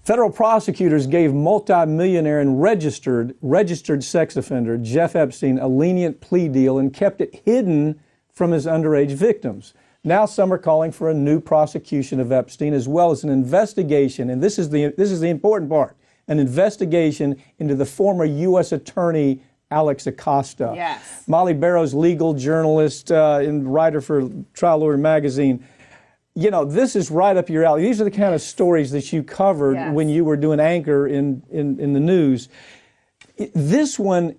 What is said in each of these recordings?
Federal prosecutors gave multimillionaire and registered sex offender Jeff Epstein a lenient plea deal and kept it hidden from his underage victims. Now some are calling for a new prosecution of Epstein, as well as an investigation, and this is the important part, an investigation into the former U.S. Attorney Alex Acosta. Yes. Molly Barrows, legal journalist and writer for Trial Lawyer Magazine. You know, this is right up your alley. These are the kind of stories that you covered when you were doing anchor in the news. This one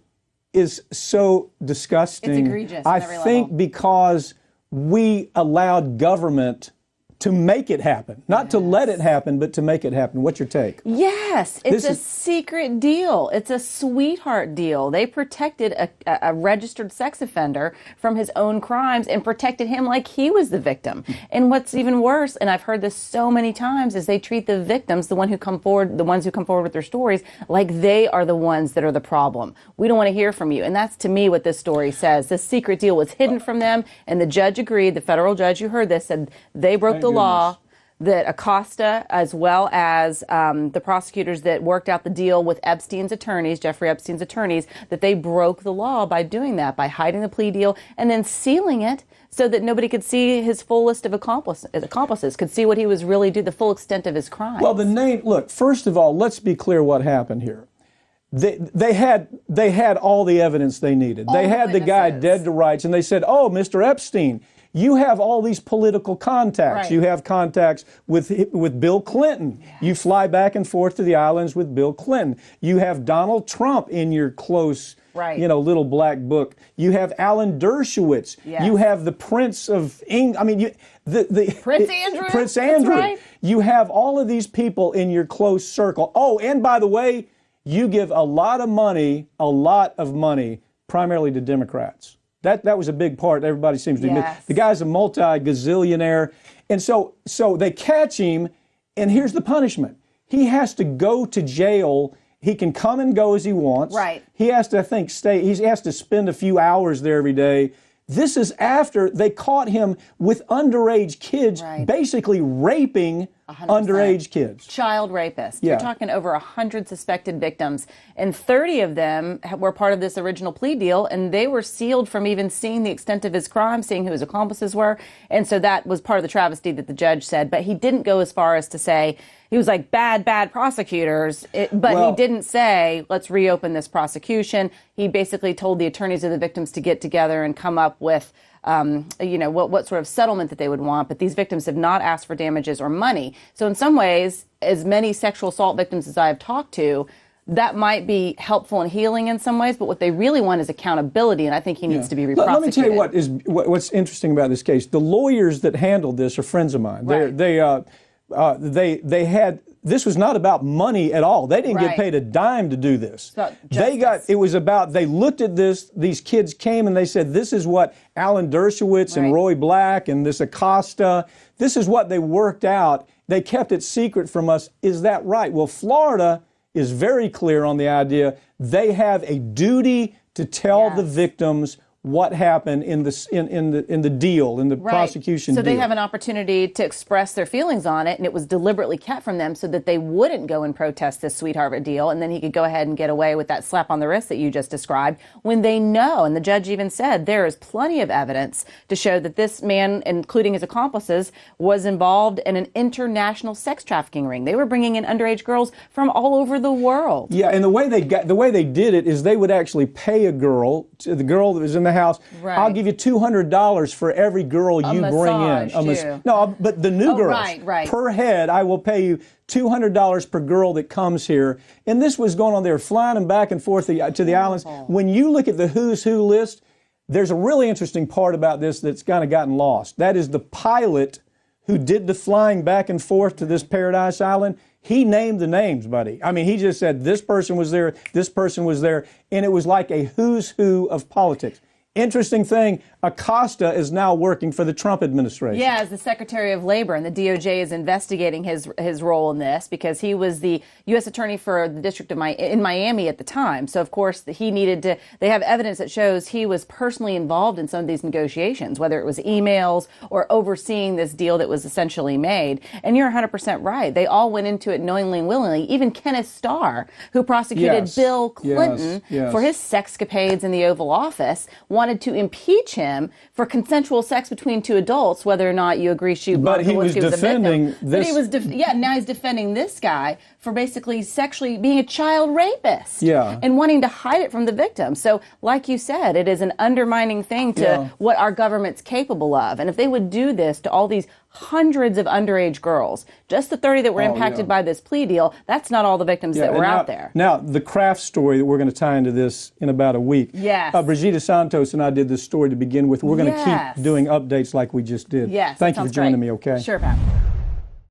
is so disgusting. It's egregious. I think level. Because we allowed government to make it happen, not to let it happen, but to make it happen. What's your take? Yes, it's a secret deal. It's a sweetheart deal. They protected a registered sex offender from his own crimes and protected him like he was the victim. And what's even worse, and I've heard this so many times, is they treat the victims, the ones who come forward with their stories, like they are the ones that are the problem. We don't want to hear from you. And that's, to me, what this story says. This secret deal was hidden from them, and the judge agreed, the federal judge, you heard this, said they broke the law, that Acosta, as well as the prosecutors that worked out the deal with Epstein's attorneys, Jeffrey Epstein's attorneys, that they broke the law by doing that, by hiding the plea deal and then sealing it so that nobody could see his full list of accomplices, could see what he was really doing, the full extent of his crime. Well, look, first of all, let's be clear what happened here. They had all the evidence they needed. They had the guy dead to rights, and they said, "Oh, Mr. Epstein, you have all these political contacts. Right. You have contacts with Bill Clinton. Yes. You fly back and forth to the islands with Bill Clinton. You have Donald Trump in your close, little black book. You have Alan Dershowitz. Yes. You have the Prince of England. I mean, Prince Andrew. Prince Andrew. That's right. You have all of these people in your close circle. Oh, and by the way, you give a lot of money, primarily to Democrats. That was a big part. Everybody seems to admit. The guy's a multi-gazillionaire. And so they catch him, and here's the punishment. He has to go to jail. He can come and go as he wants. Right. He has to, he has to spend a few hours there every day. This is after they caught him with underage kids, basically raping 100%. Underage kids. Child rapists. You're talking over 100 suspected victims, and 30 of them were part of this original plea deal, and they were sealed from even seeing the extent of his crime, seeing who his accomplices were. And so that was part of the travesty that the judge said. But he didn't go as far as to say, he was like, bad prosecutors. He didn't say, let's reopen this prosecution. He basically told the attorneys of the victims to get together and come up with what sort of settlement that they would want. But these victims have not asked for damages or money. So in some ways, as many sexual assault victims as I have talked to, that might be helpful and healing in some ways, but what they really want is accountability, and I think he needs to be re-prosecuted. Let me tell you what's interesting about this case. The lawyers that handled this are friends of mine. Right. They had, this was not about money at all. They didn't get paid a dime to do this. They looked at this, these kids came and they said, this is what Alan Dershowitz and Roy Black and this Acosta, this is what they worked out. They kept it secret from us. Is that right? Well, Florida is very clear on the idea they have a duty to tell the victims what happened in the deal, in the prosecution deal. So they deal. have an opportunity to express their feelings on it, and it was deliberately kept from them so that they wouldn't go and protest this sweetheart deal, and then he could go ahead and get away with that slap on the wrist that you just described, when they know, and the judge even said, there is plenty of evidence to show that this man, including his accomplices, was involved in an international sex trafficking ring. They were bringing in underage girls from all over the world. Yeah, and the way they did it is they would actually pay the girl that was in the house. Right. I'll give you $200 for every girl you bring in. No, but the new girls. Per head, I will pay you $200 per girl that comes here. And this was going on. They were flying them back and forth to the islands. When you look at the who's who list, there's a really interesting part about this that's kind of gotten lost. That is the pilot who did the flying back and forth to this Paradise Island. He named the names, buddy. I mean, he just said this person was there, and it was like a who's who of politics. Interesting thing, Acosta is now working for the Trump administration. Yeah, as the Secretary of Labor, and the DOJ is investigating his role in this because he was the U.S. Attorney for the District of in Miami at the time. So, of course, he needed to, they have evidence that shows he was personally involved in some of these negotiations, whether it was emails or overseeing this deal that was essentially made. And you're 100% right. They all went into it knowingly and willingly. Even Kenneth Starr, who prosecuted Bill Clinton for his sexcapades in the Oval Office, wanted to impeach him for consensual sex between two adults, whether or not you agree But he was defending this. But he was now he's defending this guy for basically sexually being a child rapist and wanting to hide it from the victim. So, like you said, it is an undermining thing to what our government's capable of. And if they would do this to all these hundreds of underage girls, just the 30 that were impacted by this plea deal, that's not all the victims that were out there. Now, the Kraft story that we're going to tie into this in about a week. Yes. Brigida Santos and I did this story to begin with. We're going to keep doing updates like we just did. Yes. Thank you for joining me, okay? Sure, Pat.